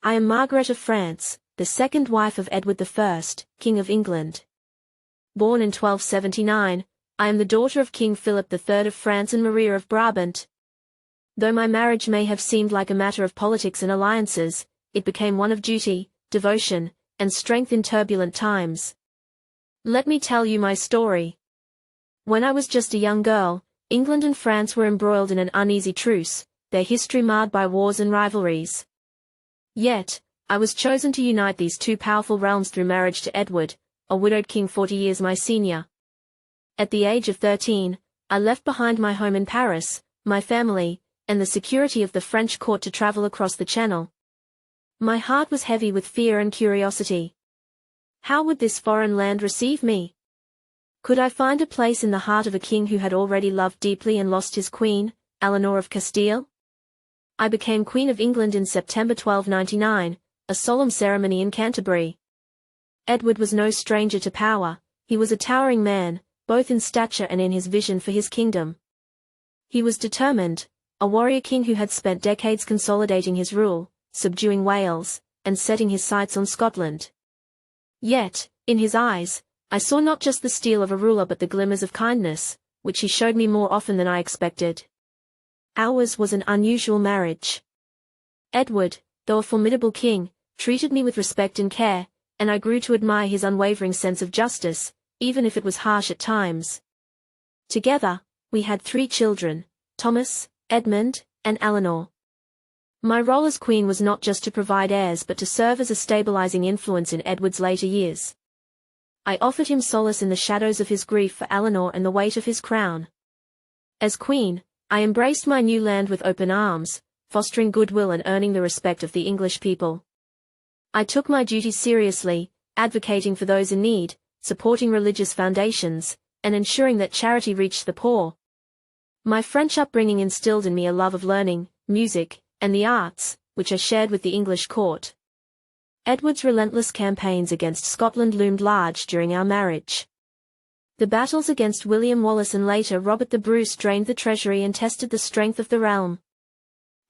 I am Margaret of France, the second wife of Edward I, King of England. Born in 1279, I am the daughter of King Philip III of France and Maria of Brabant. Though my marriage may have seemed like a matter of politics and alliances, it became one of duty, devotion, and strength in turbulent times. Let me tell you my story. When I was just a young girl, England and France were embroiled in an uneasy truce, their history marred by wars and rivalries. Yet, I was chosen to unite these two powerful realms through marriage to Edward, a widowed king 40 years my senior. At the age of 13, I left behind my home in Paris, my family, and the security of the French court to travel across the Channel. My heart was heavy with fear and curiosity. How would this foreign land receive me? Could I find a place in the heart of a king who had already loved deeply and lost his queen, Eleanor of Castile? I became Queen of England in September 1299, a solemn ceremony in Canterbury. Edward was no stranger to power. He was a towering man, both in stature and in his vision for his kingdom. He was determined, a warrior king who had spent decades consolidating his rule, subduing Wales, and setting his sights on Scotland. Yet, in his eyes, I saw not just the steel of a ruler but the glimmers of kindness, which he showed me more often than I expected. Ours was an unusual marriage. Edward, though a formidable king, treated me with respect and care, and I grew to admire his unwavering sense of justice, even if it was harsh at times. Together, we had 3 children, Thomas, Edmund, and Eleanor. My role as queen was not just to provide heirs but to serve as a stabilizing influence in Edward's later years. I offered him solace in the shadows of his grief for Eleanor and the weight of his crown. As queen, I embraced my new land with open arms, fostering goodwill and earning the respect of the English people. I took my duties seriously, advocating for those in need, supporting religious foundations, and ensuring that charity reached the poor. My French upbringing instilled in me a love of learning, music, and the arts, which I shared with the English court. Edward's relentless campaigns against Scotland loomed large during our marriage. The battles against William Wallace and later Robert the Bruce drained the treasury and tested the strength of the realm.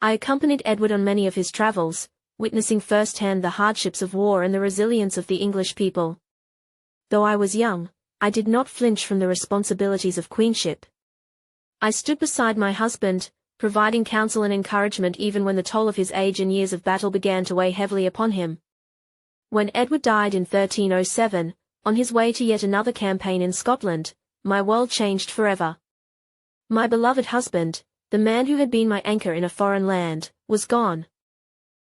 I accompanied Edward on many of his travels, witnessing firsthand the hardships of war and the resilience of the English people. Though I was young, I did not flinch from the responsibilities of queenship. I stood beside my husband, providing counsel and encouragement even when the toll of his age and years of battle began to weigh heavily upon him. When Edward died in 1307, on his way to yet another campaign in Scotland, my world changed forever. My beloved husband, the man who had been my anchor in a foreign land, was gone.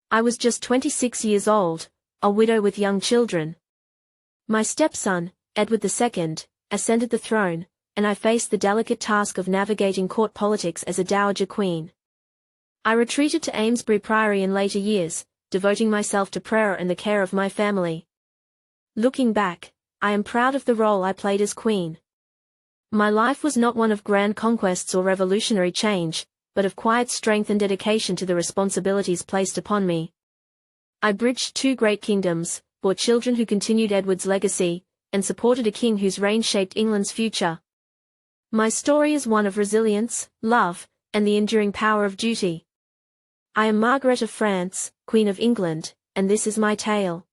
I was just 26 years old, a widow with young children. My stepson, Edward II, ascended the throne, and I faced the delicate task of navigating court politics as a dowager queen. I retreated to Amesbury Priory in later years, devoting myself to prayer and the care of my family. Looking back, I am proud of the role I played as queen. My life was not one of grand conquests or revolutionary change, but of quiet strength and dedication to the responsibilities placed upon me. I bridged 2 great kingdoms, bore children who continued Edward's legacy, and supported a king whose reign shaped England's future. My story is one of resilience, love, and the enduring power of duty. I am Margaret of France, Queen of England, and this is my tale.